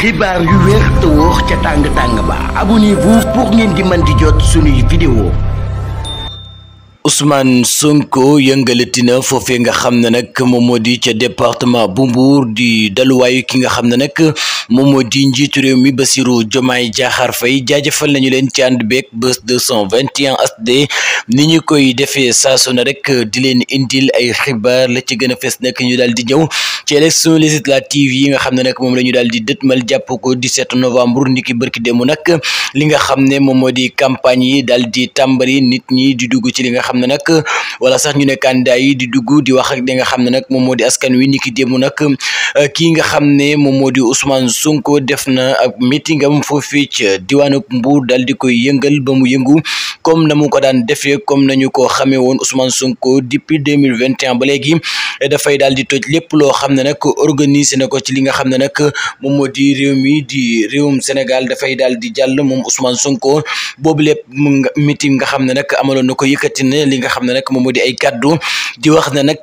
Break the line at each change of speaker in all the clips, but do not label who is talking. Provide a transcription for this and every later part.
xibaar yu wér te wóor ca tàng ba abonnez-vous pour ngeen di mën di jot suñuy vidéo.
Ousmane Sonko yëngalatina foofee nga xam ne nag moom moo di ca département bu Mbour di daluwaayu ki nga xam ne nag moom moo di njiitu réew mi Bassirou Diomaye Diakhar Faye jaajëfal nañu leen ci ànd beeg Buzz 221 HD ni ñu koy defee saa su ne rek di leen indil ay xibaar la ci gën a fes nag ñu daal di ñëw ci élection législative yi nga xam ne nag moom la ñu daal di dëtmal jàpp ko 17 novembre niki bërki démb nag li nga xam ne moom moo di campagne yi daal di tàmbali nit ñi di dugg ci li nga xam ne nag wala sax ñu ne candidat yi di dugg di wax ak li nga xam ne nag moom moo di askan wi niki démb nag kii nga xam ne moom moo di Ousmane Sonko def na ab meeting am foofii ca diwaanu Mbour daal di koy yëngal ba mu yëngu comme na mu ko daan defee comme nañu ko xamee woon Ousmane Sonko depuis 2021 ba léegi dafay daal di toj lépp loo xam ne nag organisé na ko ci li nga xam ne nag moom moo di réew mi di réewum Sénégal dafay daal di jàll moom Ousmane Sonko boobu lépp meeting nga xam ne nag amaloon na ko yëkkati ne li nga xam ne nag moom moo di ay kaddu di wax ne nag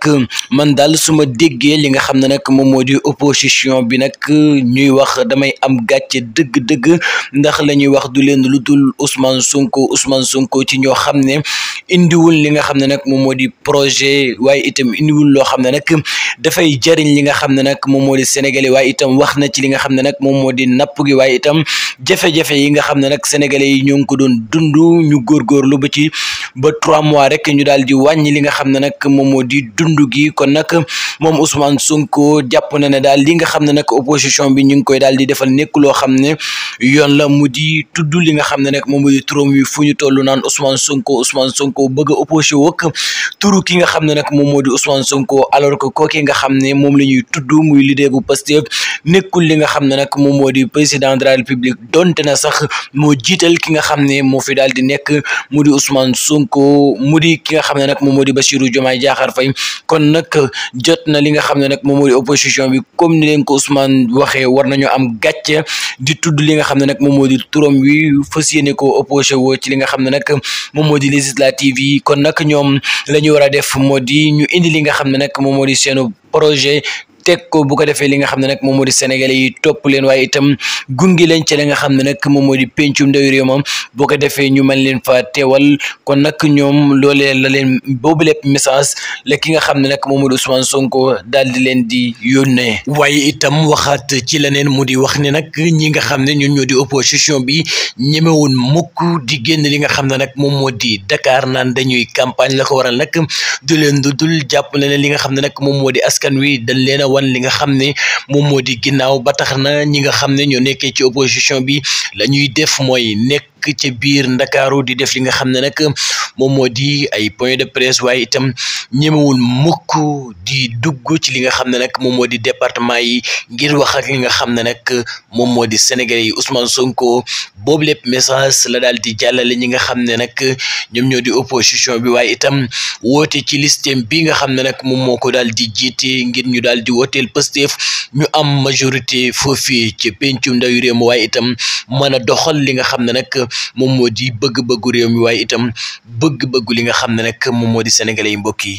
man daal su ma déggee li nga xam ne nag moom moo di opposition bi nag ñuy wax damay am gàcce dëgg-dëgg ndax la ñuy wax du leen lu dul Ousmane Sonko ci ñoo xam ne indiwul li nga xam ne nag moom moo di projet waaye itam indiwul loo xam ne nag dafay jariñ li nga xam ne nag moom moo di sénégalais waaye itam wax na ci li nga xam ne nag moom moo di napp gi waaye itam jafe-jafe yi nga xam ne nag sénégalais yi ñoo ngi ko doon dund ñu góorgóorlu ba 3 mois rek ñu daal di wàññi li nga xam ne nag moom moo di dund gi kon nag moom Ousmane Sonko jàpp na ne daal li nga xam ne nag opposition bi ñu ngi koy daal di defal nekk loo xam ne yoon la mu di tudd li nga xam ne nag moom moo di turam wi fu ñu toll naan Ousmane Sonko bëgg a opposé wok turu ki nga xam ne nag moom moo di Ousmane Sonko alors que kooki nga xam ne moom la ñuy tudd muy leader bu Pastef nekkul li nga xam ne nag moom moo di président de la République donte na sax moo jiital ki nga xam ne moo fi daal di nekk mu di Ousmane Sonko mu di ki nga xam ne nag moom moo di Bassirou Diomaye Diakhar Faye kon nag jot na li nga xam ne nag moom moo di opposition bi comme ni leen ko Ousmane waxee war nañu am gàcce di tudd li nga xam ne nag moom moo di turam wi fas yéene ko opposé woo ci li nga xam ne nag moom moo di législative yi kon nag ñoom la ñu war a def moo di ñu indi li nga xam ne nag moom moo di seenu projet teg ko bu ko defee li nga xam ne nag moom moo di sénégalais yi topp leen waaye itam gungi leen ci li nga xam ne nag moom moo di pencum ndawi réew moom bu ko defee ñu mën leen fa teewal kon nag ñoom loolee la leen boobu lépp message la ki nga xam ne nag moom moo di Ousmane Sonko daal di leen di yónnee waaye itam waxaat ci leneen mu di wax ne nag ñi nga xam ne ñun ñoo di opposition bi ñemewun mukk di génn li nga xam ne nag moom moo di Dakar naan dañuy campagne la ko waral nag du leen dul jàpp na ne li nga xam ne nag moom moo di askan wi dañ leen wan li nga xam ne moom moo di ginnaaw ba tax na ñi nga xam ne ñoo nekkee ci opposition bi la ñuy def mooy nekk ca biir Ndakaaru di def li nga xam ne nag moom moo di ay point de presse waaye itam ñemewul mukk di dugg ci li nga xam ne nag moom moo di département yi ngir wax ak li nga xam ne nag moom moo di sénégalais yi Ousmane Sonko boobu lépp message la daal di jàllale ñi nga xam ne nag ñoom ñoo di opposition bi waaye itam woote ci listem bi nga xam ne nag moom moo ko daal di jiite ngir ñu daal di wooteel Pastef ñu am majorité foofii ci pencum ndawi réew mi waaye itam mën a doxal li nga xam ne nag moom moo di bëgg-bëggu réew mi waaye itam bëgg-bëggu li nga xam ne nag moom moo di sénégalais yi mbokk yi